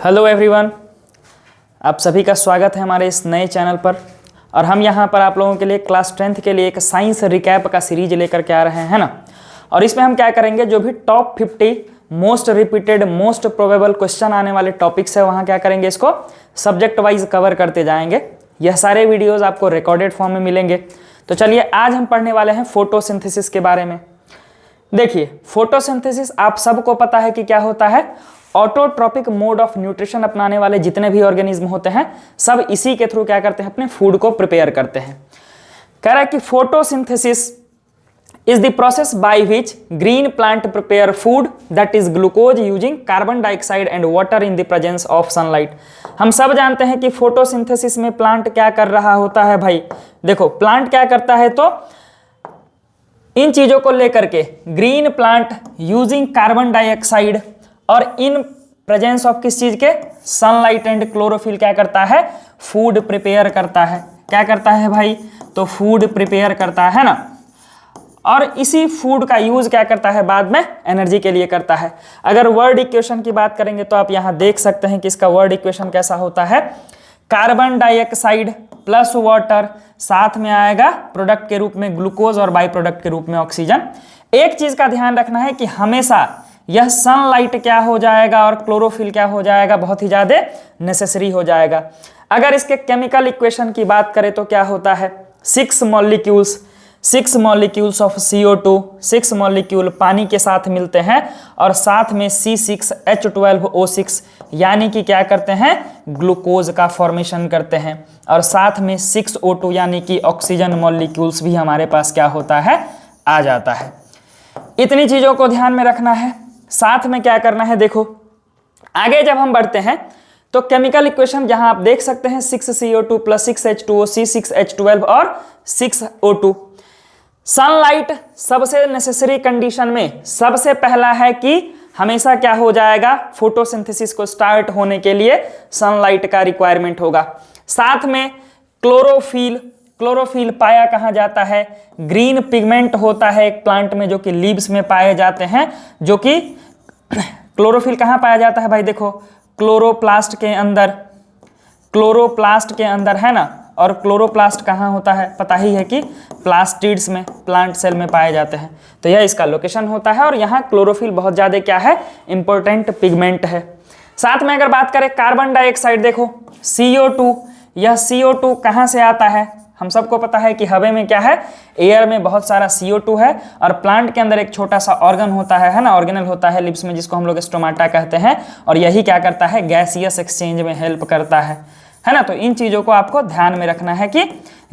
Hello everyone, आप सभी का स्वागत है हमारे इस नए चैनल पर। और हम यहाँ पर आप लोगों के लिए क्लास 10th के लिए एक साइंस रिकैप का सीरीज लेकर के आ रहे हैं ना। और इसमें हम क्या करेंगे, जो भी top 50 most repeated most probable question आने वाले टॉपिक्स है वहाँ क्या करेंगे, इसको सब्जेक्ट वाइज कवर करते जाएंगे। यह सारे वीडियोज़ आपको रिकॉर्डेड फॉर्म में मिलेंगे। तो चलिए आज हम पढ़ने वाले हैं फोटोसिंथेसिस के बारे में। देखिए, फोटोसिंथेसिस आप सबको पता है कि क्या होता है। ऑटोट्रॉपिक मोड ऑफ न्यूट्रिशन अपनाने वाले जितने भी ऑर्गेनिज्म होते हैं सब इसी के थ्रू क्या करते हैं, अपने फूड को प्रिपेयर करते हैं। कह रहा है कि photosynthesis is the process by which green plant prepare food that is glucose using carbon dioxide and water in the presence of sunlight. हम सब जानते हैं कि फोटोसिंथेसिस में प्लांट क्या कर रहा होता है। भाई देखो, प्लांट क्या करता है, तो इन चीजों को लेकर के green plant using carbon dioxide और इन प्रेजेंस ऑफ किस चीज के, सनलाइट एंड क्लोरोफिल क्या करता है, फूड प्रिपेयर करता है। क्या करता है भाई, तो फूड प्रिपेयर करता है ना। और इसी फूड का यूज क्या करता है, बाद में एनर्जी के लिए करता है। अगर वर्ड इक्वेशन की बात करेंगे तो आप यहां देख सकते हैं कि इसका वर्ड इक्वेशन कैसा होता है। कार्बन डाइऑक्साइड प्लस वाटर, साथ में आएगा प्रोडक्ट के रूप में ग्लूकोज और बाई प्रोडक्ट के रूप में ऑक्सीजन। एक चीज का ध्यान रखना है कि हमेशा यह सनलाइट क्या हो जाएगा और क्लोरोफिल क्या हो जाएगा, बहुत ही ज्यादा नेसेसरी हो जाएगा। अगर इसके केमिकल इक्वेशन की बात करें तो क्या होता है, 6 मॉलिक्यूल्स ऑफ CO2, 6 मॉलिक्यूल पानी के साथ मिलते हैं और साथ में C6H12O6 यानी कि क्या करते हैं, ग्लूकोज का फॉर्मेशन करते हैं। और साथ में 6O2 यानी कि ऑक्सीजन मॉलिक्यूल्स भी हमारे पास क्या होता है, आ जाता है। इतनी चीजों को ध्यान में रखना है। साथ में क्या करना है, देखो आगे जब हम बढ़ते हैं तो केमिकल इक्वेशन जहां आप देख सकते हैं 6CO2 प्लस 6H2O, C6H12 और 6O2। सनलाइट सबसे नेसेसरी कंडीशन में सबसे पहला है कि हमेशा क्या हो जाएगा, फोटोसिंथेसिस को स्टार्ट होने के लिए सनलाइट का रिक्वायरमेंट होगा। साथ में क्लोरोफिल पाया कहाँ जाता है, ग्रीन पिगमेंट होता है एक प्लांट में जो कि लीव्स में पाए जाते हैं। जो कि क्लोरोफिल कहाँ पाया जाता है भाई, देखो क्लोरोप्लास्ट के अंदर है ना। और क्लोरोप्लास्ट कहाँ होता है, पता ही है कि प्लास्टिड्स में, प्लांट सेल में पाए जाते हैं। तो यह इसका लोकेशन होता है और यहाँ क्लोरोफिल बहुत ज़्यादा क्या है, इंपॉर्टेंट पिगमेंट है। साथ में अगर बात करें कार्बन डाइऑक्साइड, देखो CO2, यह CO2 कहाँ से आता है, हम सबको पता है कि हवा में क्या है, एयर में बहुत सारा CO2 है। और प्लांट के अंदर एक छोटा सा ऑर्गन होता है ना, ऑर्गेनल होता है लिप्स में, जिसको हम लोग स्टोमाटा कहते हैं। और यही क्या करता है, गैसियस एक्सचेंज में हेल्प करता है ना। तो इन चीज़ों को आपको ध्यान में रखना है कि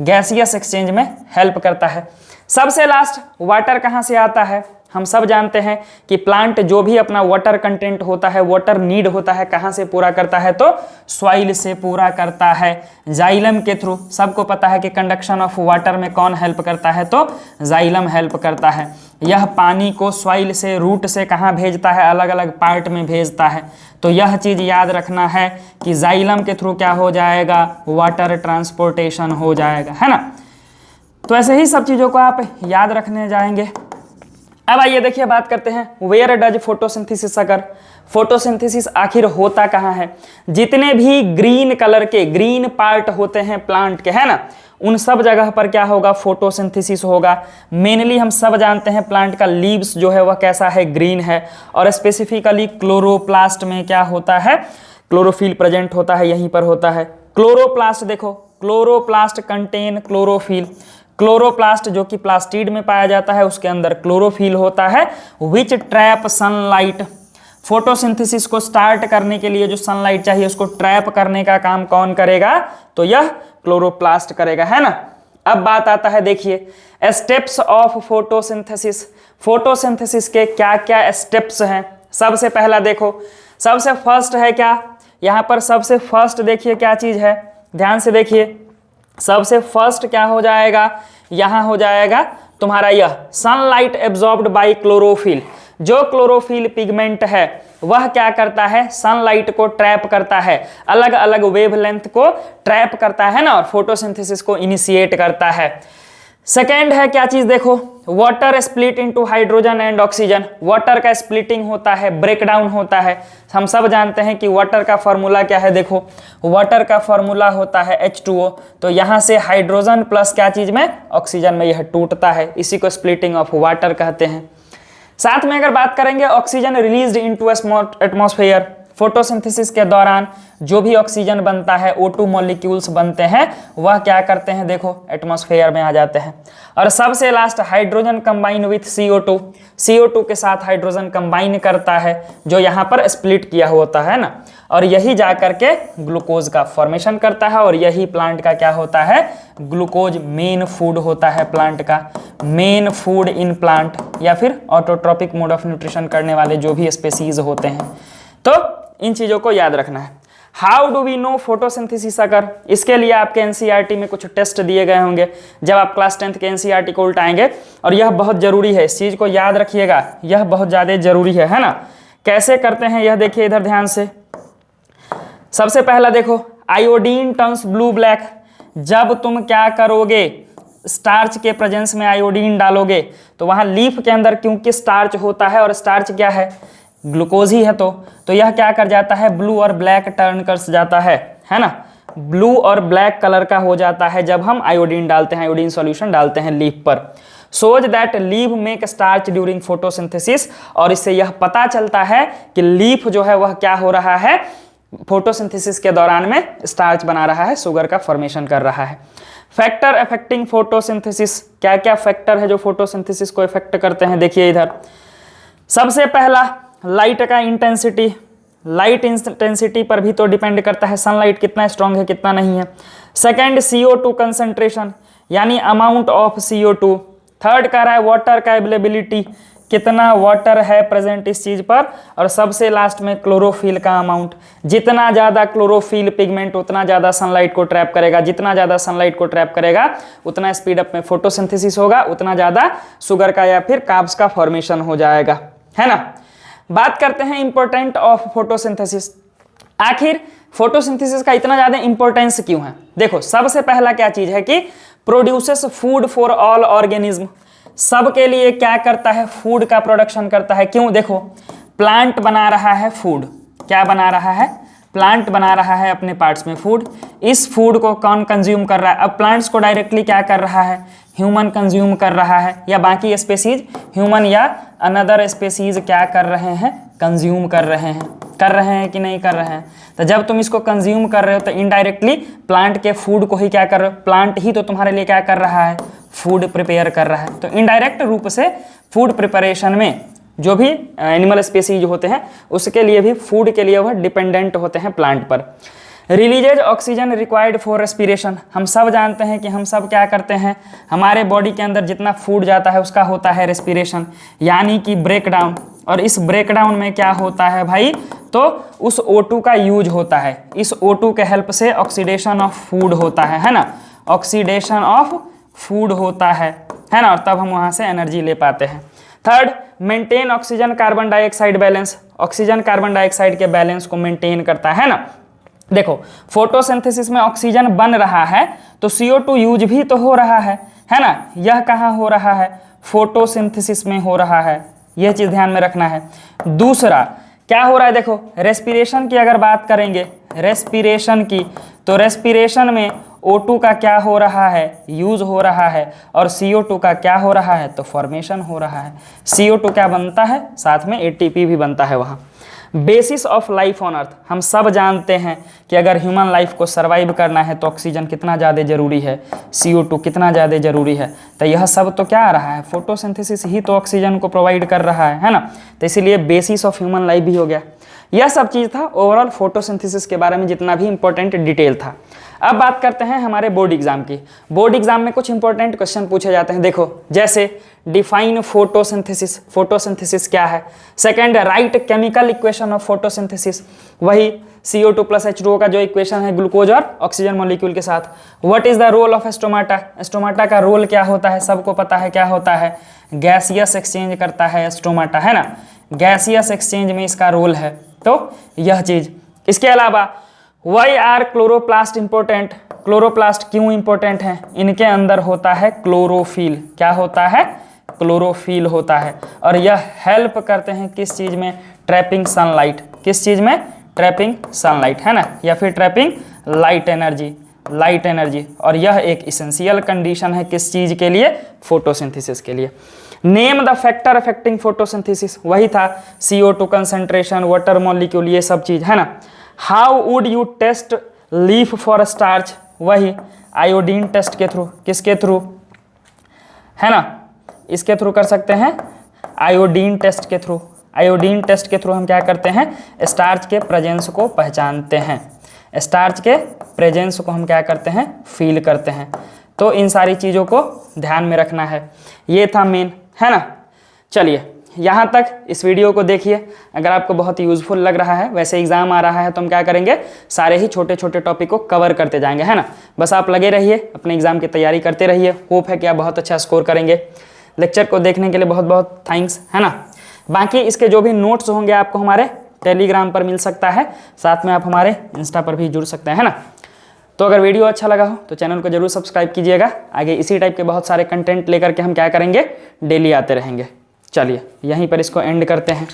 गैसियस एक्सचेंज में हेल्प करता है। सबसे लास्ट वाटर कहाँ से आता है, हम सब जानते हैं कि प्लांट जो भी अपना वाटर कंटेंट होता है, वाटर नीड होता है, कहाँ से पूरा करता है, तो सॉइल से पूरा करता है, जाइलम के थ्रू। सबको पता है कि कंडक्शन ऑफ वाटर में कौन हेल्प करता है, तो जाइलम हेल्प करता है। यह पानी को सॉइल से, रूट से कहाँ भेजता है, अलग अलग पार्ट में भेजता है। तो यह चीज़ याद रखना है कि जाइलम के थ्रू क्या हो जाएगा, वाटर ट्रांसपोर्टेशन हो जाएगा, है ना। तो ऐसे ही सब चीज़ों को आप याद रखने जाएंगे। अब आइए देखिए, बात करते हैं where does photosynthesis occur, photosynthesis आखिर होता कहाँ है। जितने भी ग्रीन कलर के ग्रीन पार्ट होते हैं प्लांट के, है ना, उन सब जगह पर क्या होगा, फोटोसिंथेसिस होगा। मेनली हम सब जानते हैं प्लांट का लीव्स जो है वह कैसा है, ग्रीन है। और स्पेसिफिकली क्लोरोप्लास्ट में क्या होता है, क्लोरोफिल प्रेजेंट होता है, यहीं पर होता है क्लोरोप्लास्ट। देखो क्लोरोप्लास्ट कंटेन क्लोरोफिल, क्लोरोप्लास्ट जो कि प्लास्टिड में पाया जाता है उसके अंदर क्लोरोफिल होता है, विच ट्रैप सनलाइट। फोटोसिंथेसिस को स्टार्ट करने के लिए जो सनलाइट चाहिए उसको ट्रैप करने का काम कौन करेगा, तो यह क्लोरोप्लास्ट करेगा, है ना। अब बात आता है, देखिए स्टेप्स ऑफ फोटोसिंथेसिस। फोटोसिंथेसिस के क्या क्या स्टेप्स हैं। सबसे पहला देखो, सबसे फर्स्ट है क्या, यहाँ पर सबसे फर्स्ट देखिए क्या चीज है, ध्यान से देखिए। सबसे फर्स्ट क्या हो जाएगा, यहाँ हो जाएगा तुम्हारा यह सनलाइट एब्जॉर्ब्ड बाय क्लोरोफिल। जो क्लोरोफिल पिगमेंट है वह क्या करता है, सनलाइट को ट्रैप करता है, अलग अलग वेवलेंथ को ट्रैप करता है ना, और फोटोसिंथेसिस को इनिशिएट करता है। सेकेंड है क्या चीज, देखो water split into hydrogen and oxygen. Water का स्प्लिटिंग होता है, ब्रेकडाउन होता है। हम सब जानते हैं कि वाटर का फॉर्मूला क्या है, देखो वाटर का फॉर्मूला होता है H2O। तो यहाँ से हाइड्रोजन प्लस क्या चीज में, ऑक्सीजन में यह टूटता है, इसी को स्प्लिटिंग ऑफ वाटर कहते हैं। साथ में अगर बात करेंगे oxygen released into atmosphere, photosynthesis के दौरान जो भी ऑक्सीजन बनता है, O2 मॉलिक्यूल्स बनते हैं, वह क्या करते हैं, देखो एटमॉस्फेयर में आ जाते हैं। और सबसे last hydrogen combine with CO2, CO2 के साथ हाइड्रोजन कंबाइन करता है, जो यहाँ पर स्प्लिट किया होता है ना, और यही जा करके ग्लूकोज का फॉर्मेशन करता है। और यही प्लांट का क्या होता है, ग्लूकोज मेन फूड होता है प्लांट का, मेन फूड इन प्लांट, या फिर ऑटोट्रोपिक मोड ऑफ न्यूट्रिशन करने वाले जो भी स्पेसीज होते हैं। तो इन चीजों को याद रखना है। How do we know photosynthesis occur, इसके लिए आपके एनसीईआरटी में कुछ टेस्ट दिए गए होंगे जब आप क्लास 10th के एनसीईआरटी को उल्टाएंगे, और यह बहुत जरूरी है, इस चीज को याद रखिएगा, यह बहुत ज्यादा जरूरी है ना। कैसे करते हैं यह देखिए इधर ध्यान से। सबसे पहला देखो आयोडीन टर्न्स ब्लू ब्लैक, जब तुम क्या करोगे, स्टार्च के प्रेजेंस में आयोडीन डालोगे तो वहां लीफ के अंदर क्योंकि स्टार्च होता है, और स्टार्च क्या है, ग्लूकोज ही है, तो यह क्या कर जाता है, ब्लू और ब्लैक टर्न कर जाता है ना, ब्लू और ब्लैक कलर का हो जाता है जब हम आयोडीन डालते हैं, आयोडीन सॉल्यूशन डालते हैं लीफ पर। Shows that leaf make starch during photosynthesis, और इससे यह पता चलता है कि लीफ जो है वह क्या हो रहा है, फोटोसिंथेसिस के दौरान में स्टार्च बना रहा है, शुगर का फॉर्मेशन कर रहा है। फैक्टर अफेक्टिंग फोटोसिंथेसिस, क्या क्या फैक्टर है जो फोटोसिंथेसिस को इफेक्ट करते हैं, देखिए इधर। सबसे पहला लाइट का इंटेंसिटी, लाइट इंटेंसिटी पर भी तो डिपेंड करता है, सनलाइट कितना स्ट्रांग है कितना नहीं है। सेकंड CO2 कंसंट्रेशन, यानी अमाउंट ऑफ CO2। थर्ड कह रहा है वाटर का अवेलेबिलिटी, कितना वाटर है प्रेजेंट इस चीज पर। और सबसे लास्ट में क्लोरोफिल का अमाउंट, जितना ज्यादा क्लोरोफिल पिगमेंट उतना ज्यादा सनलाइट को ट्रैप करेगा, जितना ज्यादा सनलाइट को ट्रैप करेगा उतना स्पीड अप में फोटोसिंथेसिस होगा, उतना ज्यादा शुगर का या फिर कार्ब्स का फॉर्मेशन हो जाएगा, है ना। बात करते हैं इंपॉर्टेंट ऑफ फोटोसिंथेसिस। आखिर फोटोसिंथेसिस का इतना ज्यादा इंपॉर्टेंस क्यों है, देखो सबसे पहला क्या चीज है कि produces food for all organism, सबके लिए क्या करता है, फूड का प्रोडक्शन करता है। क्यों, देखो प्लांट बना रहा है फूड, क्या बना रहा है, प्लांट बना रहा है अपने पार्ट्स में फूड। इस फूड को कौन कंज्यूम कर रहा है, अब प्लांट्स को डायरेक्टली क्या कर रहा है, ह्यूमन कंज्यूम कर रहा है, या बाकी स्पेसीज, ह्यूमन या अनदर स्पेसीज क्या कर रहे हैं, कंज्यूम कर रहे हैं कि नहीं कर रहे हैं। तो जब तुम इसको कंज्यूम कर रहे हो तो इनडायरेक्टली प्लांट के फूड को ही क्या कर रहे हो, प्लांट ही तो तुम्हारे लिए क्या कर रहा है, फूड प्रिपेयर कर रहा है। तो इनडायरेक्ट रूप से फूड प्रिपरेशन में जो भी एनिमल स्पेसीज होते हैं उसके लिए भी, फूड के लिए वह डिपेंडेंट होते हैं प्लांट पर। Releases oxygen required for respiration, हम सब जानते हैं कि हम सब क्या करते हैं, हमारे बॉडी के अंदर जितना फूड जाता है उसका होता है रेस्पिरेशन, यानी कि ब्रेकडाउन। और इस ब्रेकडाउन में क्या होता है भाई, तो उस O2 का यूज होता है, इस O2 के हेल्प से ऑक्सीडेशन ऑफ फूड होता है ना, ऑक्सीडेशन ऑफ फूड होता है ना, और तब हम वहाँ से एनर्जी ले पाते हैं। Third, maintain oxygen carbon dioxide balance, oxygen carbon dioxide के बैलेंस को मेंटेन करता है ना। देखो फोटोसिंथेसिस में ऑक्सीजन बन रहा है तो CO2 यूज भी तो हो रहा है ना। यह कहाँ हो रहा है, फोटोसिंथेसिस में हो रहा है, यह चीज ध्यान में रखना है। दूसरा क्या हो रहा है, देखो रेस्पिरेशन की अगर बात करेंगे, रेस्पिरेशन की, तो रेस्पिरेशन में O2 का क्या हो रहा है, यूज हो रहा है, और CO2 का क्या हो रहा है, तो फॉर्मेशन हो रहा है। CO2 क्या बनता है, साथ में ATP भी बनता है वहाँ। Basis of life on earth, हम सब जानते हैं कि अगर ह्यूमन लाइफ को सर्वाइव करना है तो ऑक्सीजन कितना ज़्यादा जरूरी है, CO2 कितना ज़्यादा जरूरी है। तो यह सब तो क्या आ रहा है, फोटोसिंथेसिस ही तो ऑक्सीजन को प्रोवाइड कर रहा है ना। तो इसीलिए बेसिस ऑफ ह्यूमन लाइफ भी हो गया। यह सब चीज़ था ओवरऑल फोटोसिंथेसिस के बारे में जितना भी इंपॉर्टेंट डिटेल था। अब बात करते हैं हमारे बोर्ड एग्जाम की। बोर्ड एग्जाम में कुछ इंपॉर्टेंट क्वेश्चन पूछे जाते हैं, देखो जैसे डिफाइन फोटोसिंथेसिस, फोटोसिंथेसिस क्या है। Second, right chemical equation of photosynthesis, वही CO2 प्लस H2O का जो इक्वेशन है ग्लूकोज और ऑक्सीजन मॉलिक्यूल के साथ। What is the role of stomata, stomata का रोल क्या होता है, सबको पता है क्या होता है, गैसियस एक्सचेंज करता है स्टोमाटा, है ना, गैसियस एक्सचेंज में इसका रोल है। तो यह चीज, इसके अलावा why are chloroplast important? Chloroplast क्यों इंपॉर्टेंट है? इनके अंदर होता है क्लोरोफिल। क्या होता है? क्लोरोफिल होता है। और यह हेल्प करते हैं किस चीज में? Trapping sunlight. किस चीज में? ट्रैपिंग सनलाइट, है ना, या फिर trapping light energy, light energy. और यह एक इसेंशियल कंडीशन है किस चीज के लिए? फोटोसिंथेसिस के लिए। Name the factor affecting photosynthesis, वही था CO2 कंसंट्रेशन, वाटर मॉलिक्यूल, ये सब चीज, है ना। How would you test leaf for starch? वही आयोडीन टेस्ट के थ्रू। किसके थ्रू? है ना, इसके थ्रू कर सकते हैं, आयोडीन टेस्ट के थ्रू। आयोडीन टेस्ट के थ्रू हम क्या करते हैं? स्टार्च के प्रेजेंस को पहचानते हैं। स्टार्च के प्रेजेंस को हम क्या करते हैं? फील करते हैं। तो इन सारी चीज़ों को ध्यान में रखना है। ये था मेन, है ना। चलिए यहाँ तक इस वीडियो को देखिए। अगर आपको बहुत यूज़फुल लग रहा है, वैसे एग्जाम आ रहा है तो हम क्या करेंगे? सारे ही छोटे छोटे टॉपिक को कवर करते जाएंगे, है ना। बस आप लगे रहिए, अपने एग्जाम की तैयारी करते रहिए। होप है कि आप बहुत अच्छा स्कोर करेंगे। लेक्चर को देखने के लिए बहुत बहुत थैंक्स, है ना। बाकी इसके जो भी नोट्स होंगे आपको हमारे टेलीग्राम पर मिल सकता है, साथ में आप हमारे इंस्टा पर भी जुड़ सकते हैं, है ना। तो अगर वीडियो अच्छा लगा हो तो चैनल को जरूर सब्सक्राइब कीजिएगा। आगे इसी टाइप के बहुत सारे कंटेंट लेकर के हम क्या करेंगे? डेली आते रहेंगे। चलिए यहीं पर इसको एंड करते हैं।